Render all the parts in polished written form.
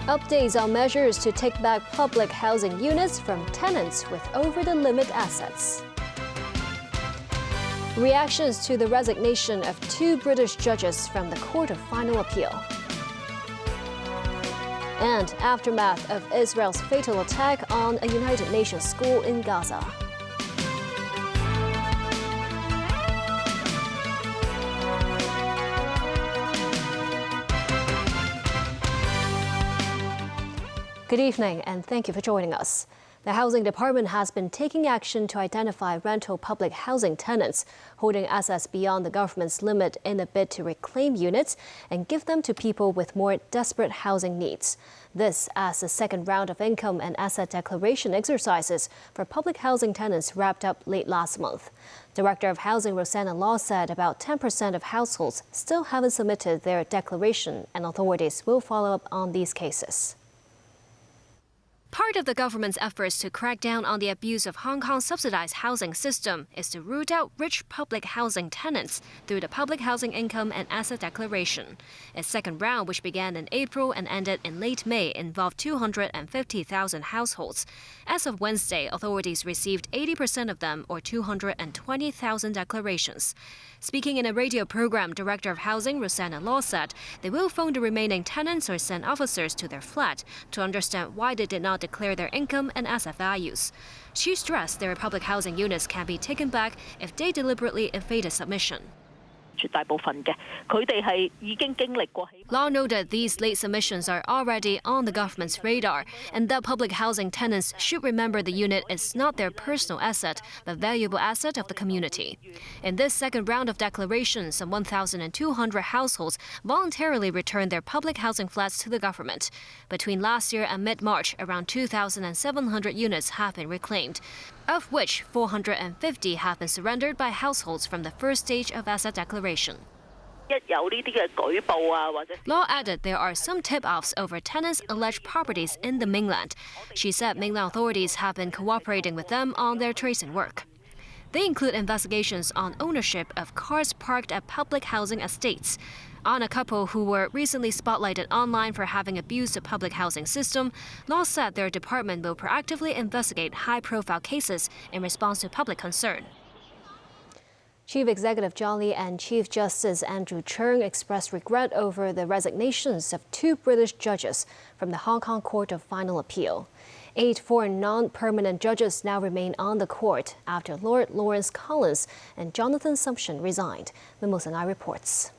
Updates on measures to take back public housing units from tenants with over-the-limit assets. Reactions to the resignation of 2 British judges from the Court of Final Appeal. And aftermath of Israel's fatal attack on a United Nations school in Gaza. Good evening, and thank you for joining us. The Housing Department has been taking action to identify rental public housing tenants holding assets beyond the government's limit in a bid to reclaim units and give them to people with more desperate housing needs. This as the second round of income and asset declaration exercises for public housing tenants wrapped up late last month. Director of Housing Rosanna Law said about 10% of households still haven't submitted their declaration, and authorities will follow up on these cases. Part of the government's efforts to crack down on the abuse of Hong Kong's subsidized housing system is to root out rich public housing tenants through the Public Housing Income and Asset Declaration. Its second round, which began in April and ended in late May, involved 250,000 households. As of Wednesday, authorities received 80% of them, or 220,000 declarations. Speaking in a radio program, Director of Housing Rosanna Law said they will phone the remaining tenants or send officers to their flat to understand why they did not declare their income and asset values. She stressed their public housing units can be taken back if they deliberately evaded submission. Law noted these late submissions are already on the government's radar and that public housing tenants should remember the unit is not their personal asset, but valuable asset of the community. In this second round of declarations, some 1,200 households voluntarily returned their public housing flats to the government. Between last year and mid-March, around 2,700 units have been reclaimed, of which 450 have been surrendered by households from the first stage of asset declaration. Law added there are some tip-offs over tenants' alleged properties in the mainland. She said mainland authorities have been cooperating with them on their tracing work. They include investigations on ownership of cars parked at public housing estates. On a couple who were recently spotlighted online for having abused the public housing system, Law said their department will proactively investigate high-profile cases in response to public concern. Chief Executive John Lee and Chief Justice Andrew Cheung expressed regret over the resignations of 2 British judges from the Hong Kong Court of Final Appeal. 8 foreign non-permanent judges now remain on the court after Lord Lawrence Collins and Jonathan Sumption resigned. Mimosa Ngai reports.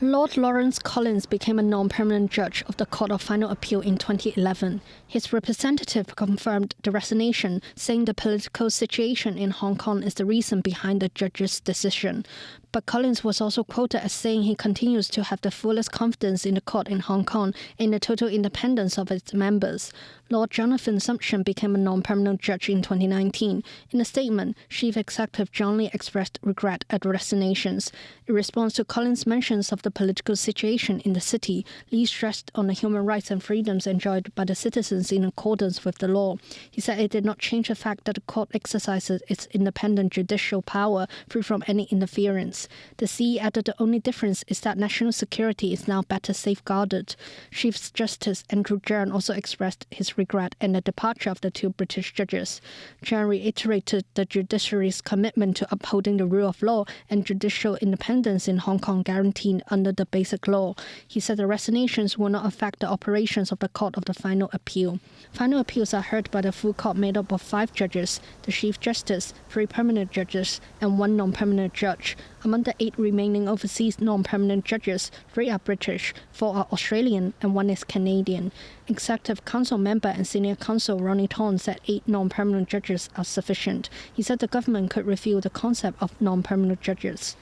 Lord Lawrence Collins became a non-permanent judge of the Court of Final Appeal in 2011. His representative confirmed the resignation, saying the political situation in Hong Kong is the reason behind the judge's decision. But Collins was also quoted as saying he continues to have the fullest confidence in the court in Hong Kong and the total independence of its members. Lord Jonathan Sumption became a non-permanent judge in 2019. In a statement, Chief Executive John Lee expressed regret at resignations. In response to Collins' mentions of the political situation in the city, Lee stressed on the human rights and freedoms enjoyed by the citizens in accordance with the law. He said it did not change the fact that the court exercises its independent judicial power free from any interference. The CE added the only difference is that national security is now better safeguarded. Chief Justice Andrew Cheung also expressed his regret at the departure of the 2 British judges. Cheung reiterated the judiciary's commitment to upholding the rule of law and judicial independence in Hong Kong guaranteed under the Basic Law. He said the resignations will not affect the operations of the Court of the Final Appeal. Final appeals are heard by the full court made up of 5 judges, the Chief Justice, 3 permanent judges, and 1 non-permanent judge. Among the 8 remaining overseas non-permanent judges, 3 are British, 4 are Australian, and 1 is Canadian. Executive Council member and Senior Counsel Ronnie Tong said 8 non-permanent judges are sufficient. He said the government could review the concept of non-permanent judges.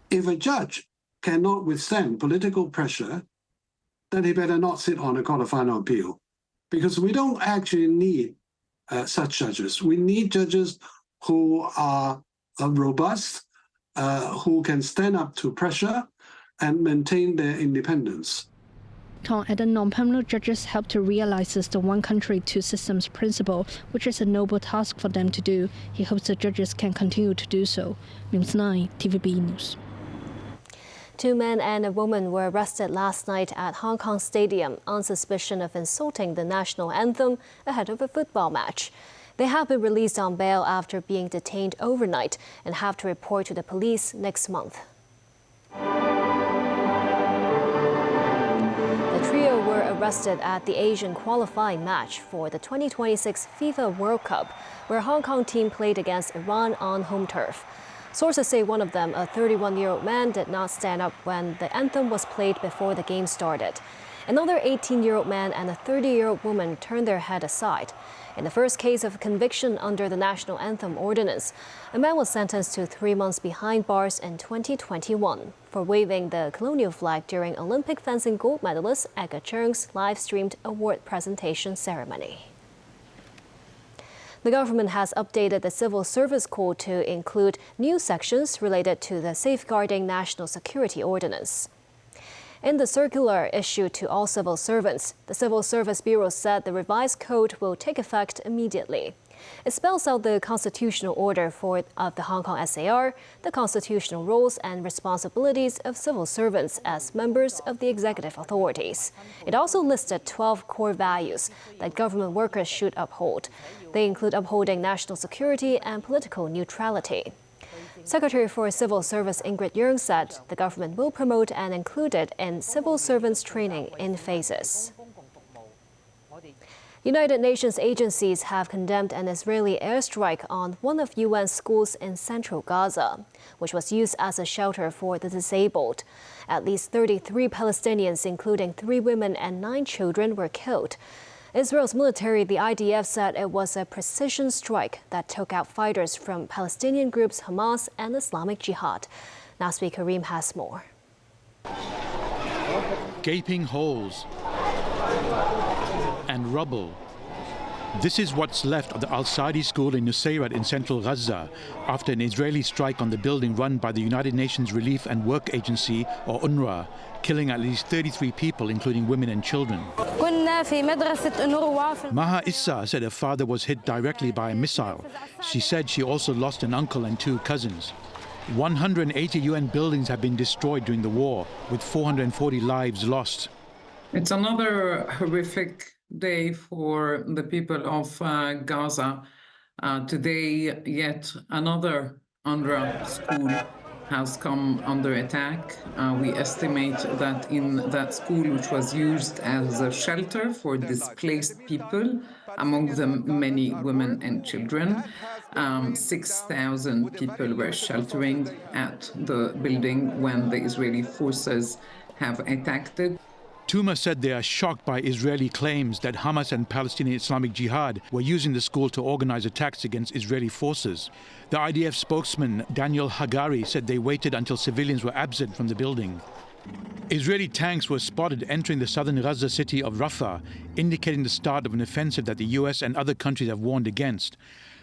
If a judge cannot withstand political pressure, then he better not sit on a Court of Final Appeal, because we don't actually need such judges. We need judges who are robust, who can stand up to pressure and maintain their independence. Tong added non-permanent judges help to realize the one country, two systems principle, which is a noble task for them to do. He hopes the judges can continue to do so. News 9, TVB News. 2 men and a woman were arrested last night at Hong Kong Stadium on suspicion of insulting the national anthem ahead of a football match. They have been released on bail after being detained overnight and have to report to the police next month. The trio were arrested at the Asian qualifying match for the 2026 FIFA World Cup, where Hong Kong team played against Iran on home turf. Sources say one of them, a 31-year-old man, did not stand up when the anthem was played before the game started. Another 18-year-old man and a 30-year-old woman turned their head aside. In the first case of conviction under the National Anthem Ordinance, a man was sentenced to 3 months behind bars in 2021 for waving the colonial flag during Olympic fencing gold medalist Aga Cheung's live-streamed award presentation ceremony. The government has updated the Civil Service Code to include new sections related to the Safeguarding National Security Ordinance. In the circular issued to all civil servants, the Civil Service Bureau said the revised code will take effect immediately. It spells out the constitutional order of the Hong Kong SAR, the constitutional roles and responsibilities of civil servants as members of the executive authorities. It also listed 12 core values that government workers should uphold. They include upholding national security and political neutrality. Secretary for Civil Service Ingrid Yeung said the government will promote and include it in civil servants training in phases. United Nations agencies have condemned an Israeli airstrike on one of UN schools in central Gaza, which was used as a shelter for the disabled. At least 33 Palestinians, including 3 women and 9 children, were killed. Israel's military, the IDF, said it was a precision strike that took out fighters from Palestinian groups Hamas and Islamic Jihad. Naswi Karim has more. Gaping holes and rubble. This is what's left of the Al-Saadi school in Nusayrat in central Gaza after an Israeli strike on the building run by the United Nations Relief and Work Agency, or UNRWA, killing at least 33 people, including women and children. Maha Issa said her father was hit directly by a missile. She said she also lost an uncle and 2 cousins. 180 UN buildings have been destroyed during the war, with 440 lives lost. It's another horrific day for the people of Gaza. Today, yet another UNRWA school has come under attack. We estimate that in that school, which was used as a shelter for displaced people, among them many women and children, 6,000 people were sheltering at the building when the Israeli forces have attacked it. Tuma said they are shocked by Israeli claims that Hamas and Palestinian Islamic Jihad were using the school to organize attacks against Israeli forces. The IDF spokesman Daniel Hagari said they waited until civilians were absent from the building. Israeli tanks were spotted entering the southern Gaza city of Rafah, indicating the start of an offensive that the US and other countries have warned against.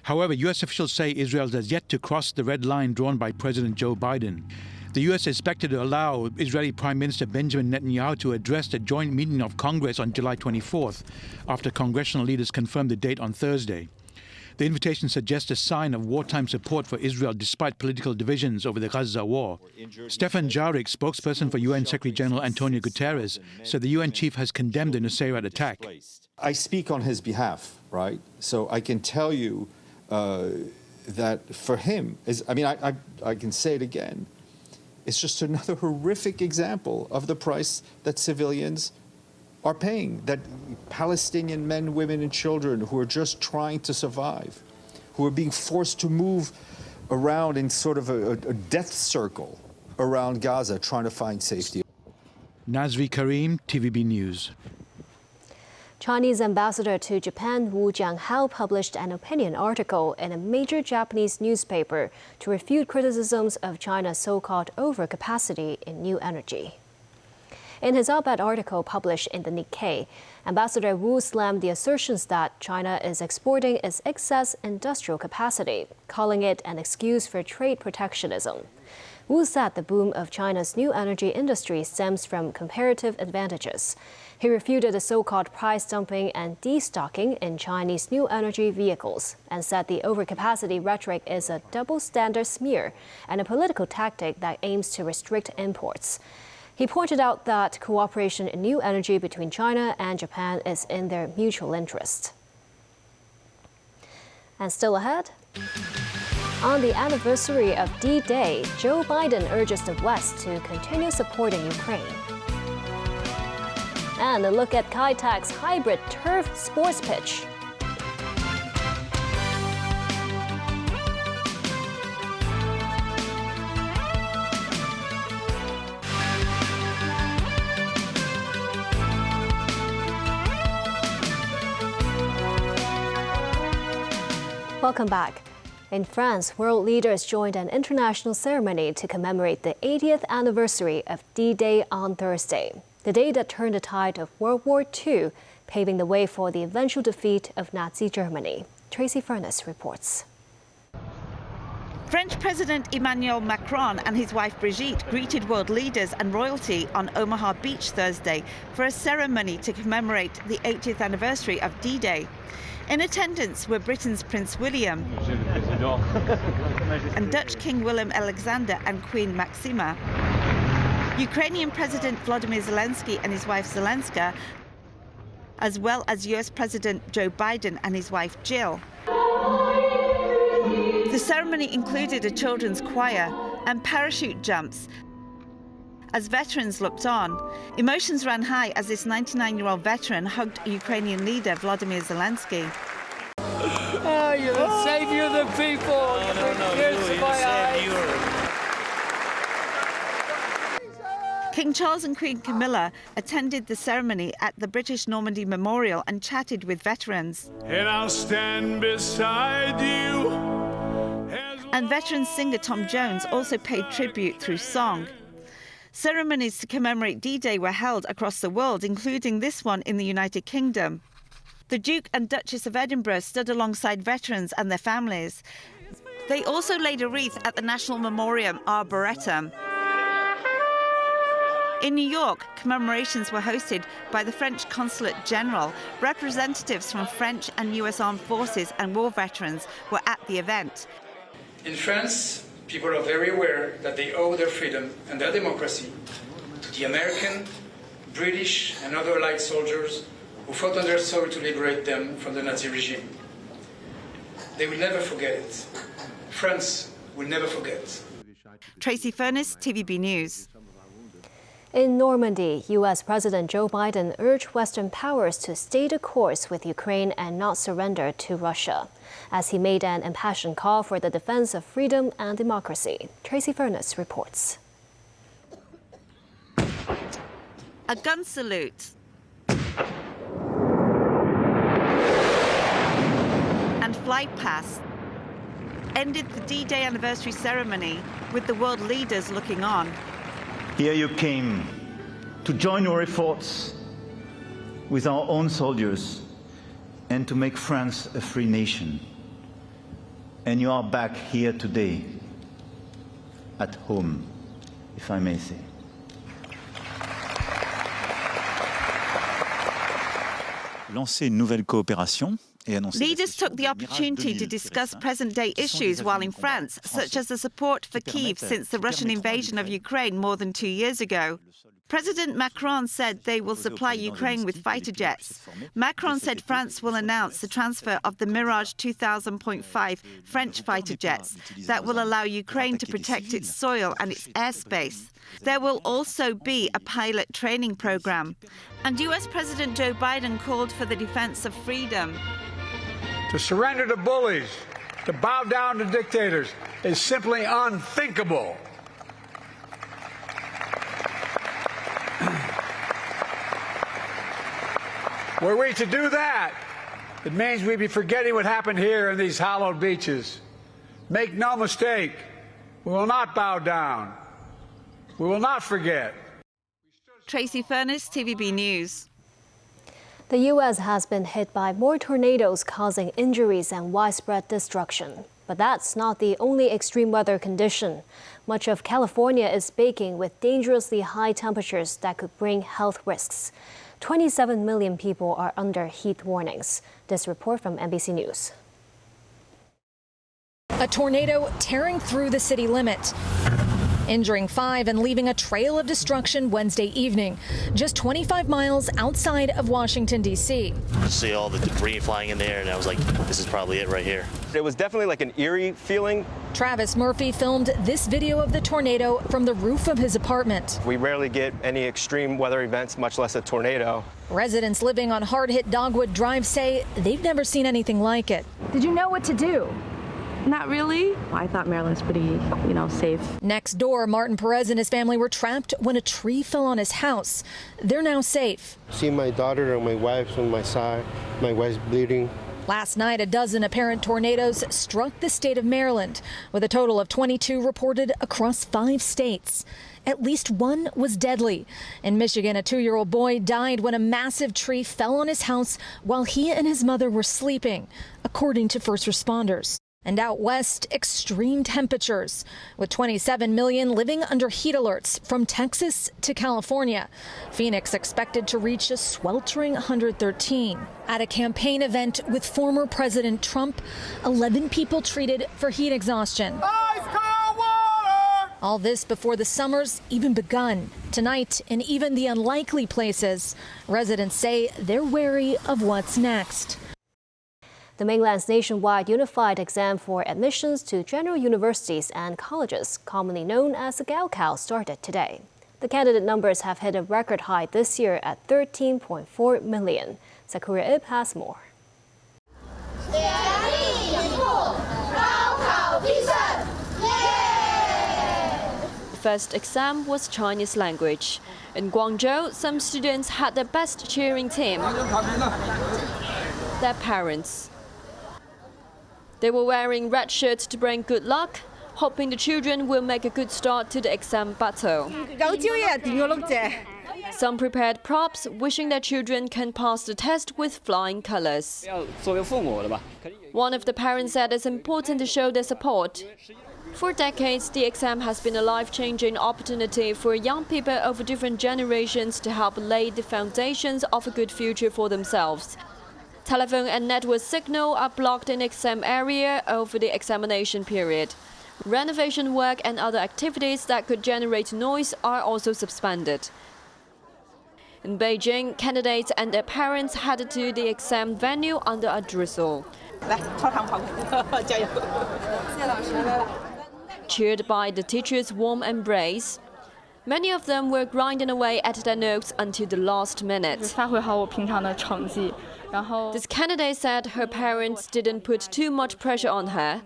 However, US officials say Israel has yet to cross the red line drawn by President Joe Biden. The U.S. is expected to allow Israeli Prime Minister Benjamin Netanyahu to address the joint meeting of Congress on July 24th, after congressional leaders confirmed the date on Thursday. The invitation suggests a sign of wartime support for Israel despite political divisions over the Gaza war. Stefan Jarek, spokesperson for UN Secretary-General Antonio Guterres, said the UN chief has condemned the Nusayrat attack. I speak on his behalf, right? So I can tell you that for him, I can say it again, it's just another horrific example of the price that civilians are paying, that Palestinian men, women, and children who are just trying to survive, who are being forced to move around in sort of a death circle around Gaza, trying to find safety. Nazvi Karim, TVB News. Chinese ambassador to Japan Wu Jianghao published an opinion article in a major Japanese newspaper to refute criticisms of China's so-called overcapacity in new energy. In his op-ed article published in the Nikkei, Ambassador Wu slammed the assertions that China is exporting its excess industrial capacity, calling it an excuse for trade protectionism. Wu said the boom of China's new energy industry stems from comparative advantages. He refuted the so-called price dumping and destocking in Chinese new energy vehicles and said the overcapacity rhetoric is a double standard smear and a political tactic that aims to restrict imports. He pointed out that cooperation in new energy between China and Japan is in their mutual interest. And still ahead, on the anniversary of D-Day, Joe Biden urges the West to continue supporting Ukraine. And a look at Kai-Tak's hybrid turf sports pitch. Welcome back. In France, world leaders joined an international ceremony to commemorate the 80th anniversary of D-Day on Thursday, the day that turned the tide of World War II, paving the way for the eventual defeat of Nazi Germany. Tracy Furness reports. French President Emmanuel Macron and his wife Brigitte greeted world leaders and royalty on Omaha Beach Thursday for a ceremony to commemorate the 80th anniversary of D-Day. In attendance were Britain's Prince William and Dutch King Willem-Alexander and Queen Maxima, Ukrainian President Volodymyr Zelensky and his wife Zelenska, as well as US President Joe Biden and his wife Jill. The ceremony included a children's choir and parachute jumps. As veterans looked on, emotions ran high as this 99-year-old veteran hugged Ukrainian leader Volodymyr Zelensky. Oh, you're the savior of the people. King Charles and Queen Camilla attended the ceremony at the British Normandy Memorial and chatted with veterans. And I'll stand beside you. And veteran singer Tom Jones also paid tribute through song. Ceremonies to commemorate D-Day were held across the world, including this one in the United Kingdom. The Duke and Duchess of Edinburgh stood alongside veterans and their families. They also laid a wreath at the National Memorial Arboretum. In New York, commemorations were hosted by the French Consulate General. Representatives from French and US Armed Forces and war veterans were at the event. In France, people are very aware that they owe their freedom and their democracy to the American, British, and other Allied soldiers who fought on their soil to liberate them from the Nazi regime. They will never forget it. France will never forget. Tracy Furness, TVB News. In Normandy, U.S. President Joe Biden urged Western powers to stay the course with Ukraine and not surrender to Russia, as he made an impassioned call for the defense of freedom and democracy. Tracy Furness reports. A gun salute and flight past ended the D-Day anniversary ceremony with the world leaders looking on. Here you came to join your efforts with our own soldiers and to make France a free nation. And you are back here today, at home, if I may say. Lancer une nouvelle coopération. Leaders took the opportunity to discuss present-day issues while in France, such as the support for Kyiv since the Russian invasion of Ukraine more than 2 years ago. President Macron said they will supply Ukraine with fighter jets. Macron said France will announce the transfer of the Mirage 2000.5 French fighter jets that will allow Ukraine to protect its soil and its airspace. There will also be a pilot training program. And US President Joe Biden called for the defense of freedom. To surrender to bullies, to bow down to dictators, is simply unthinkable. Were we to do that, it means we'd be forgetting what happened here in these hallowed beaches. Make no mistake, we will not bow down. We will not forget. Tracy Furness, TVB News. The U.S. has been hit by more tornadoes causing injuries and widespread destruction. But that's not the only extreme weather condition. Much of California is baking with dangerously high temperatures that could bring health risks. 27 million people are under heat warnings. This report from NBC News. A tornado tearing through the city limit, injuring 5 and leaving a trail of destruction Wednesday evening, just 25 miles outside of Washington, D.C. See all the debris flying in there, and I was like, this is probably it right here. It was definitely like an eerie feeling. Travis Murphy filmed this video of the tornado from the roof of his apartment. We rarely get any extreme weather events, much less a tornado. Residents living on hard-hit Dogwood Drive say they've never seen anything like it. Did you know what to do? Not really. I thought Maryland's pretty, safe. Next door, Martin Perez and his family were trapped when a tree fell on his house. They're now safe. See my daughter and my wife on my side. My wife's bleeding. Last night, a dozen apparent tornadoes struck the state of Maryland, with a total of 22 reported across 5 states. At least one was deadly. In Michigan, a 2-year-old boy died when a massive tree fell on his house while he and his mother were sleeping, according to first responders. And out west, extreme temperatures, with 27 million living under heat alerts from Texas to California. Phoenix expected to reach a sweltering 113. At a campaign event with former President Trump, 11 people treated for heat exhaustion. Ice cold water! All this before the summer's even begun. Tonight, in even the unlikely places, residents say they're wary of what's next. The mainland's nationwide unified exam for admissions to general universities and colleges, commonly known as the Gaokao, started today. The candidate numbers have hit a record high this year at 13.4 million. Sakura Ib has more. The first exam was Chinese language. In Guangzhou, some students had their best cheering team, their parents. They were wearing red shirts to bring good luck, hoping the children will make a good start to the exam battle. Some prepared props, wishing their children can pass the test with flying colors. One of the parents said it's important to show their support. For decades, the exam has been a life-changing opportunity for young people of different generations to help lay the foundations of a good future for themselves. Telephone and network signal are blocked in the exam area over the examination period. Renovation work and other activities that could generate noise are also suspended. In Beijing, candidates and their parents headed to the exam venue under a drizzle. Cheered by the teachers' warm embrace, many of them were grinding away at their notes until the last minute. This candidate said her parents didn't put too much pressure on her.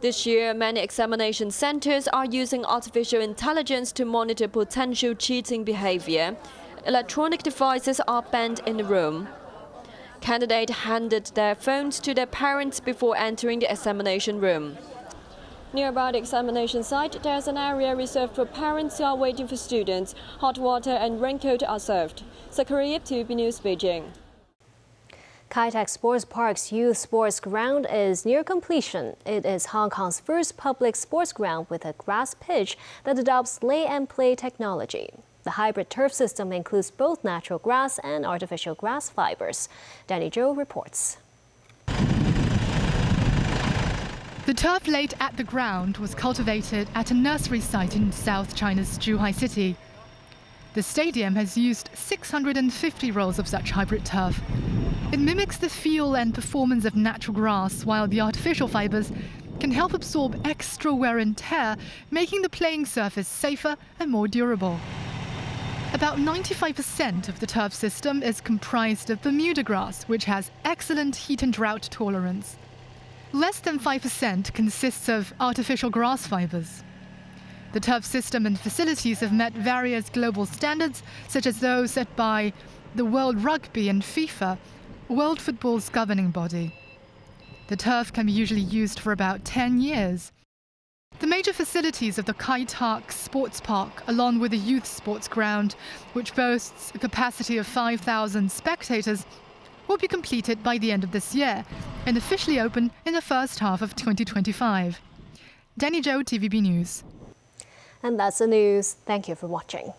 This year, many examination centers are using artificial intelligence to monitor potential cheating behavior. Electronic devices are banned in the room. Candidates handed their phones to their parents before entering the examination room. Nearby the examination site, there's an area reserved for parents who are waiting for students. Hot water and raincoat are served. Sakura Yip, TVB News, Beijing. Kai Tak Sports Park's youth sports ground is near completion. It is Hong Kong's first public sports ground with a grass pitch that adopts lay and play technology. The hybrid turf system includes both natural grass and artificial grass fibers. Danny Zhou reports. The turf laid at the ground was cultivated at a nursery site in South China's Zhuhai City. The stadium has used 650 rolls of such hybrid turf. It mimics the feel and performance of natural grass, while the artificial fibers can help absorb extra wear and tear, making the playing surface safer and more durable. About 95% of the turf system is comprised of Bermuda grass, which has excellent heat and drought tolerance. Less than 5% consists of artificial grass fibers. The turf system and facilities have met various global standards, such as those set by the World Rugby and FIFA, World Football's governing body. The turf can be usually used for about 10 years. The major facilities of the Kai Tak Sports Park, along with the youth sports ground, which boasts a capacity of 5,000 spectators, will be completed by the end of this year and officially open in the first half of 2025. Danny Zhou, TVB News. And that's the news. Thank you for watching.